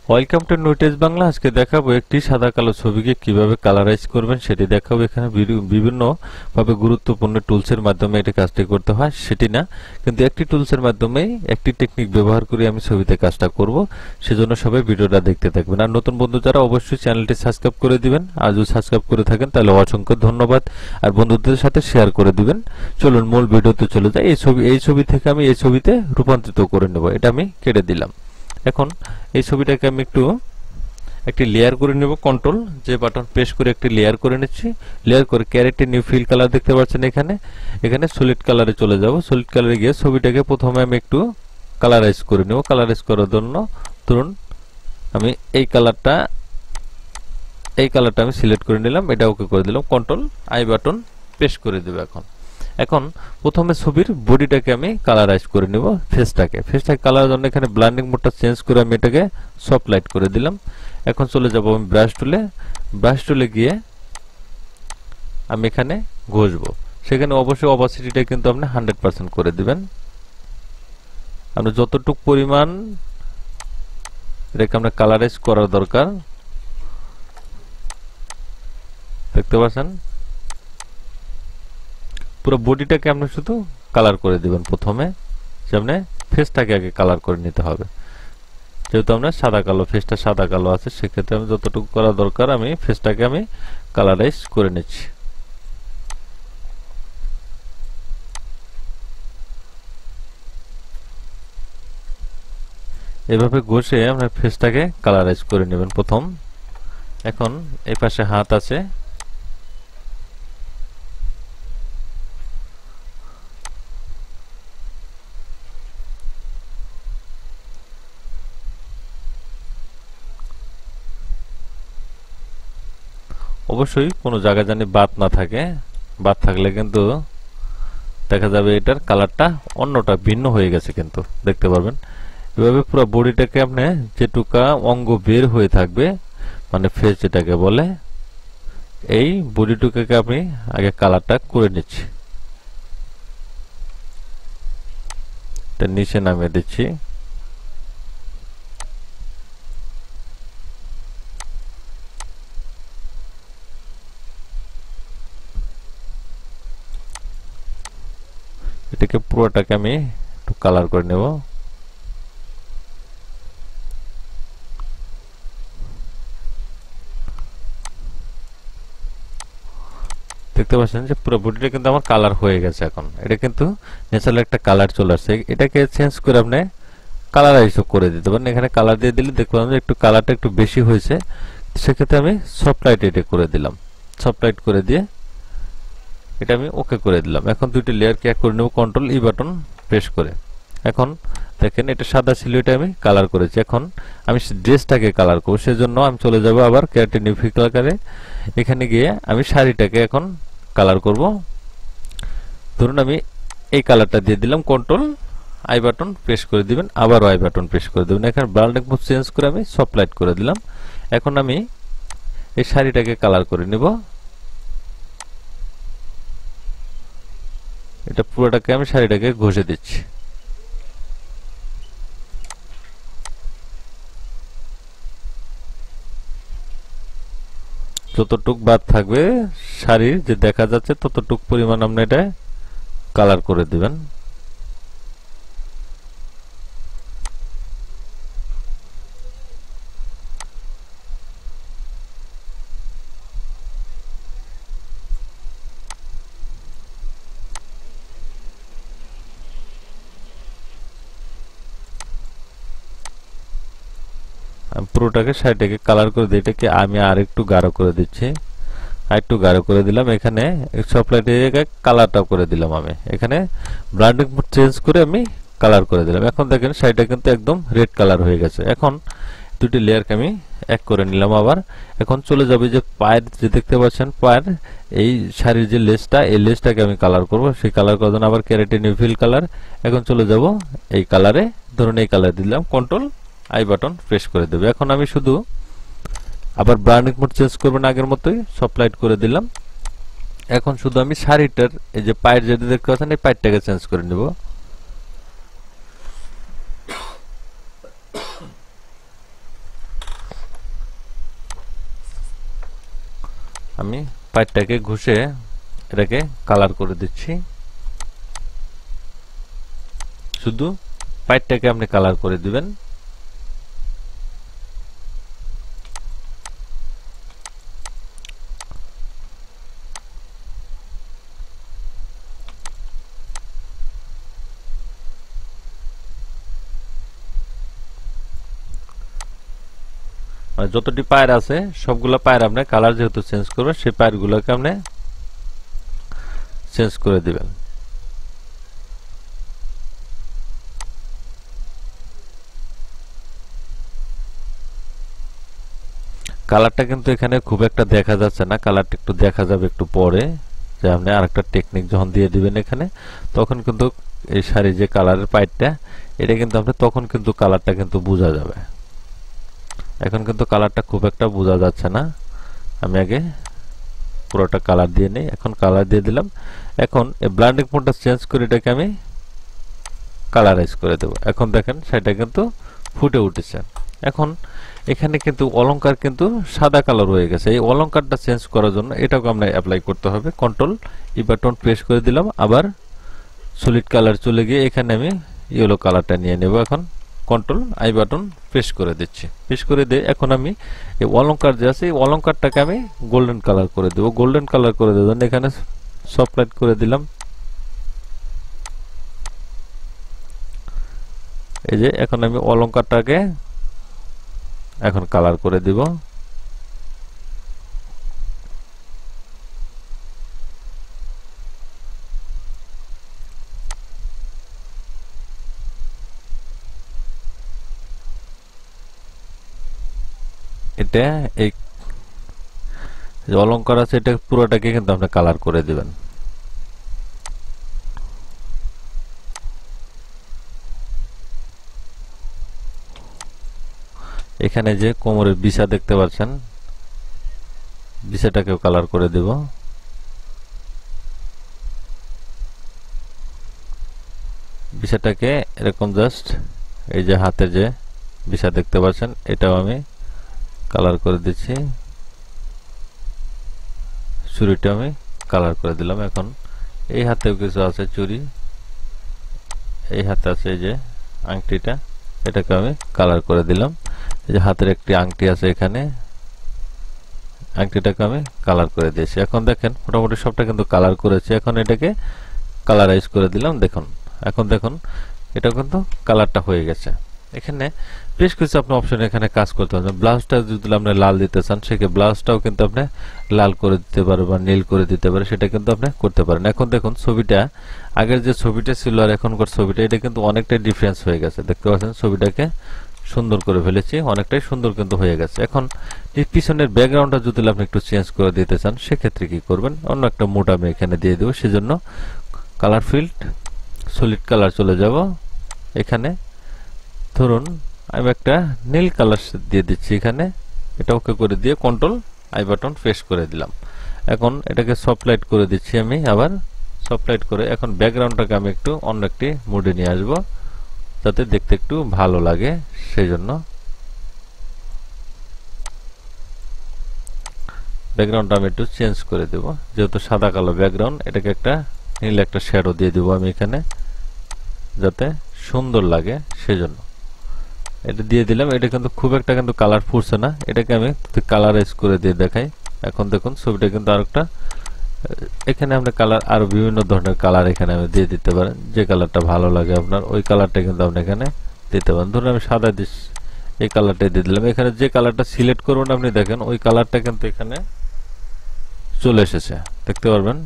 Welcome to নোটেজ Bangla. আজকে দেখাবো একটি সাদা কালো ছবিকে কিভাবে কালারাইজ করবেন সেটি দেখাবো। এখানে বিভিন্ন ভাবে গুরুত্বপূর্ণ টুলসের মাধ্যমে এটা কাজটি করতে হয় সেটি না, কিন্তু একটি টুলসের মাধ্যমেই একটি টেকনিক ব্যবহার করে আমি ছবিতে কাজটা করব। সেজন্য সবাই ভিডিওটা দেখতে থাকবেন। আর নতুন বন্ধু যারা অবশ্যই চ্যানেলটি সাবস্ক্রাইব করে দিবেন, আর যদি সাবস্ক্রাইব করে থাকেন তাহলে অসংখ্য ধন্যবাদ, আর বন্ধুদের সাথে শেয়ার করে দিবেন। চলুন মূল ভিডিওতে চলে যাই। এই ছবি থেকে আমি এই ছবিতে রূপান্তরিত করে নেব। এটা আমি কেটে দিলাম। এখন এই ছবিটাকে আমি একটি লেয়ার করে নেব। কন্ট্রোল যে বাটন প্রেস করে একটি লেয়ার করে নিচ্ছি। লেয়ার করে ক্যারেক্টার নিউ ফিল কালার দেখতে পাচ্ছেন এখানে সলিড কালারে চলে যাব। সলিড কালারে গিয়ে ছবিটাকে প্রথমে আমি একটু কালারাইজ করে নেব। কালারাইজ করার জন্য ধরুন আমি এই কালারটা আমি সিলেক্ট করে নিলাম, এটা ওকে করে দিলাম। কন্ট্রোল আই বাটন প্রেস করে দেব। এখন প্রথমে ছবির বডিটাকে আমি কালারাইজ করে নেব। ফেসটাকে কালার জন্য এখানে ব্লেন্ডিং মোডটা চেঞ্জ করে আমি এটাকে সফট লাইট করে দিলাম। এখন চলে যাব আমি ব্রাশ টুলে গিয়ে আমি এখানে ঘষবো। সেখানে অবশ্যই অপাসিটিটা কিন্তু আপনি 100% করে দিবেন। আপনি যতটুকু পরিমাণ এটাকে আমরা কালারাইজ করার দরকার দেখতে পাচ্ছেন। পুরো বডিটাকে আপনি শুধু কালার করে দিবেন। প্রথমে সামনে ফেসটাকে আগে কালার করে নিতে হবে, যেহেতু আমরা সাদা কালো, ফেসটা সাদা কালো আছে, সেক্ষেত্রে আমি যতটুকু করা দরকার আমি ফেসটাকে আমি কালারাইজ করে নিচ্ছি। এভাবে ঘষে আমরা ফেসটাকে কালারাইজ করে নেবেন প্রথম। এখন এই পাশে হাত আছে, অবশ্যই কোনো জায়গা জানি বাদ না থাকে। বাদ থাকলে কিন্তু দেখা যাবে এটার কালারটা অন্যটা ভিন্ন হয়ে গেছে, কিন্তু দেখতে পারবেন। এভাবে পুরো বডিটাকে আপনি যেটুকা অঙ্গ বের হয়ে থাকবে, মানে ফেস যেটাকে বলে, এই বডিটুকাকে আপনি আগে কালারটা করে নিচ্ছি। এটা নিচে নামিয়ে দিচ্ছি। এটাকে পুরোটাকে আমি একটু কালার করে নেব। দেখতে পাচ্ছেন যে পুরো বডিটা কিন্তু আমার কালার হয়ে গেছে। এখন এটা কিন্তু ন্যাচারাল একটা কালার চলে আসছে। এটাকে চেঞ্জ করে আপনি কালারাইজ করে দিতে পারেন। এখানে কালার দিয়ে দিলে দেখতে পাবেন যে একটু কালারটা একটু বেশি হয়েছে। সেক্ষেত্রে আমি সফট লাইট এটা করে দিলাম। সফট লাইট করে দিয়ে এটা আমি ওকে করে দিলাম। এখন দুইটি লেয়ারকে এক করে নেব কন্ট্রোল ই বাটন প্রেস করে। এখন দেখেন এটা সাদা ছিল, এটা আমি কালার করেছি। এখন আমি ড্রেসটাকে কালার করব, সেজন্য আমি চলে যাব আবার ক্যারেক্টার নিউ ফিল কালারে। এখানে গিয়ে আমি শাড়িটাকে এখন কালার করব। ধরুন আমি এই কালারটা দিয়ে দিলাম। কন্ট্রোল আই বাটন প্রেস করে দিবেন, আবার আই বাটন প্রেস করে দিবেন। এখানে ব্লেন্ডিং মোড চেঞ্জ করে আমি সফট লাইট করে দিলাম। এখন আমি এই শাড়িটাকে কালার করে নেব। এটা পুরোটাকে আমি শাড়িটাকে ঘষে দিচ্ছি। যতটুক বাদ থাকবে শাড়ির যে দেখা যাচ্ছে ততটুক পরিমাণ আপনি এটা কালার করে দিবেন। পুরোটাকে শাড়িটাকে কালার করে দিই। এটাকে আমি আর একটু গাঢ় করে দিচ্ছি। আর একটু গাঢ় করে দিলাম। এখানে সফট লাইটের কালারটাও করে দিলাম। আমি এখানে ব্লেন্ডিং মোড চেঞ্জ করে আমি কালার করে দিলাম। এখন দেখেন শাড়িটা কিন্তু একদম রেড কালার হয়ে গেছে। এখন দুটি লেয়ারকে আমি এক করে নিলাম আবার। এখন চলে যাবে যে পায়ের, যে দেখতে পাচ্ছেন পায়ের এই শাড়ির যে লেসটা, এই লেসটাকে আমি কালার করব। সেই কালার করার জন্য আবার ক্যারেক্টার নিউ ফিল কালার। এখন চলে যাব এই কালারে। ধরুন এই কালার দিলাম, কন্ট্রোল আই বাটন প্রেস করে দেবে। এখন আমি শুধু আবার ব্লেন্ডিং মোড চেঞ্জ করবেন আগের মতোই, সফট লাইট করে দিলাম। এখন শুধু আমি শাড়িটার এই যে পায়ের যেটা দেখতে পাচ্ছেন, এই পায়েরটাকে চেঞ্জ করে নেব। আমি পাইপটাকে ঘষে এটাকে কালার করে দিচ্ছি। শুধু পাইপটাকে আপনি কালার করে দিবেন। যতটি পায়ের আছে সবগুলা পায়ের আপনি কালার যেহেতু চেঞ্জ করবেন, সেই পায়েরগুলোকে আপনি চেঞ্জ করে দিবেন। কালারটা কিন্তু এখানে খুব একটা দেখা যাচ্ছে না, কালারটা একটু দেখা যাবে একটু পরে, যে আপনি আরেকটা টেকনিক যখন দিয়ে দিবেন এখানে, তখন কিন্তু এই শাড়ি যে কালারের পাইপটা, এটা কিন্তু আপনি তখন কিন্তু কালারটা কিন্তু বোঝা যাবে। এখন কিন্তু কালারটা খুব একটা বোঝা যাচ্ছে না। আমি আগে পুরোটা কালার দিয়ে নেই। এখন কালার দিয়ে দিলাম। এখন এই ব্লেন্ডিং মোডটা চেঞ্জ করে এটাকে আমি কালারাইজ করে দেব। এখন দেখেন সেটা কিন্তু ফুটে উঠেছে। এখন এখানে কিন্তু অলংকার কিন্তু সাদা কালার হয়ে গেছে। এই অলংকারটা চেঞ্জ করার জন্য এটাকে আমরা অ্যাপ্লাই করতে হবে। কন্ট্রোল ই বাটন প্রেস করে দিলাম, আবার সলিড কালার চলে গিয়ে এখানে আমি ইয়েলো কালারটা নিয়ে নেব। এখন কন্ট্রোল আই বাটন প্রেস করে দিচ্ছি। প্রেস করে দিয়ে এখন আমি এই অলংকার যে আছে এই অলংকারটাকে আমি গোল্ডেন কালার করে দেব। গোল্ডেন কালার করে দেওয়ার জন্য এখানে সফট লাইট করে দিলাম। এই যে এখন আমি অলংকারটাকে এখন কালার করে দিব। এটা এই যে অলংকার আছে এটা পুরোটাকে কিন্তু আপনি কালার করে দিবেন। এখানে যে কোমরের বিছা দেখতে পাচ্ছেন, বিছাটাকেও কালার করে দেব। বিছাটাকে এরকম জাস্ট এই যে হাতে যে বিছা দেখতে পাচ্ছেন এটাও আমি কালার করে দিচ্ছি। চুড়িটা আমি কালার করে দিলাম। এখন এই হাতেও কিছু আছে চুড়ি, এই হাতে আছে এই যে আংটিটা, এটাকে আমি কালার করে দিলাম। এই যে হাতের একটি আংটি আছে এখানে, আংটিটাকে আমি কালার করে দিয়েছি। এখন দেখেন মোটামুটি সবটা কিন্তু কালার করেছি। এখন এটাকে কালারাইজ করে দিলাম। দেখুন এখন দেখুন এটা কিন্তু কালারটা হয়ে গেছে। এখানে বেশ কিছু আপনি অপশন এখানে কাজ করতে পারবেন। ব্লাউজটা যদি আপনি লাল দিতে চান সেক্ষেত্রে ব্লাউজটাও কিন্তু আপনি লাল করে দিতে পারেন বা নীল করে দিতে পারেন, সেটা কিন্তু আপনি করতে পারেন। এখন দেখুন ছবিটা আগের যে ছবিটা ছিল আর এখনকার ছবিটা এটা কিন্তু অনেকটাই ডিফারেন্স হয়ে গেছে। দেখতে পাচ্ছেন ছবিটাকে সুন্দর করে ফেলেছি, অনেকটাই সুন্দর কিন্তু হয়ে গেছে। এখন এই পিছনের ব্যাকগ্রাউন্ডটা যদি আপনি একটু চেঞ্জ করে দিতে চান সেক্ষেত্রে কি করবেন, অন্য একটা মোড আমি এখানে দিয়ে দেব। সেজন্য কালার ফিল্ড সলিড কালার চলে যাব। এখানে ধরুন আমি একটা নীল কালার দিয়ে দিচ্ছি এখানে, এটা ওকে করে দিয়ে কন্ট্রোল আই বাটন প্রেস করে দিলাম। এখন এটাকে সফট লাইট করে দিচ্ছি আমি, আবার সফট লাইট করে এখন ব্যাকগ্রাউন্ডটাকে আমি একটু অন্য একটি মোডে নিয়ে আসবো যাতে দেখতে একটু ভালো লাগে। সেই জন্য ব্যাকগ্রাউন্ডটা আমি একটু চেঞ্জ করে দেব। যেহেতু সাদা কালো ব্যাকগ্রাউন্ড, এটাকে একটা নীল একটা শ্যাডো দিয়ে দেব আমি এখানে যাতে সুন্দর লাগে। সেজন্য এটা দিয়ে দিলাম। এটা কিন্তু খুব একটা কিন্তু কালার ফুটছে না, এটাকে আমি কালারাইজ করে দিয়ে দেখাই। এখন দেখুন ছবিটা কিন্তু আরেকটা, এখানে আপনি কালার আরো বিভিন্ন ধরনের কালার এখানে আমি দিয়ে দিতে পারেন। যে কালারটা ভালো লাগে আপনার ওই কালারটা কিন্তু আপনি এখানে দিতে পারেন। ধরুন আমি সাদা দিস এই কালারটা দিয়ে দিলাম। এখানে যে কালারটা সিলেক্ট করবেন আপনি দেখেন ওই কালারটা কিন্তু এখানে চলে এসেছে, দেখতে পারবেন।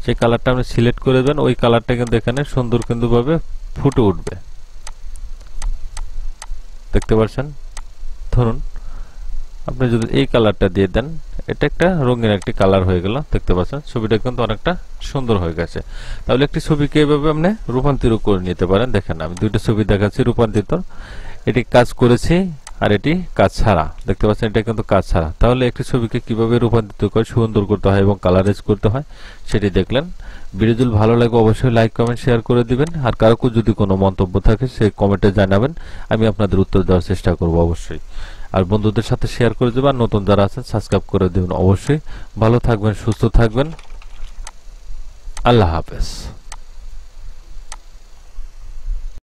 যে কালারটা আপনি সিলেক্ট করে দেবেন ওই কালারটা কিন্তু এখানে সুন্দর কিন্তু ভাবে ফুটে উঠবে, দেখতে পাচ্ছেন। ধরুন আপনি যদি এই কালারটা দিয়ে দেন, এটা একটা রঙিন একটি কালার হয়ে গেল, দেখতে পাচ্ছেন। ছবিটা কিন্তু অনেকটা সুন্দর হয়ে গেছে। তাহলে একটি ছবিকে এইভাবে আপনি রূপান্তর করে নিতে পারেন। দেখেন আমি দুইটা ছবি দেখাচ্ছি রূপান্তরিত, এটি কাজ করেছি আর এটি কাজ ছাড়া, দেখতে পাচ্ছেন এটা কিন্তু কাজ ছাড়া। তাহলে একটি ছবিকে কিভাবে রূপান্তরিত করে সুন্দর করতে হয় এবং কালারাইজ করতে হয় সেটি দেখলেন। ভিডিও যদি ভালো লাগে অবশ্যই লাইক কমেন্ট শেয়ার করে দিবেন। আর কারো যদি কোনো মন্তব্য থাকে সেই কমেন্টে জানাবেন, আমি আপনাদের উত্তর দেওয়ার চেষ্টা করব অবশ্যই। আর বন্ধুদের সাথে শেয়ার করে দেবেন। আর নতুন যারা আছেন সাবস্ক্রাইব করে দেবেন। অবশ্যই ভালো থাকবেন, সুস্থ থাকবেন। আল্লাহ হাফেজ।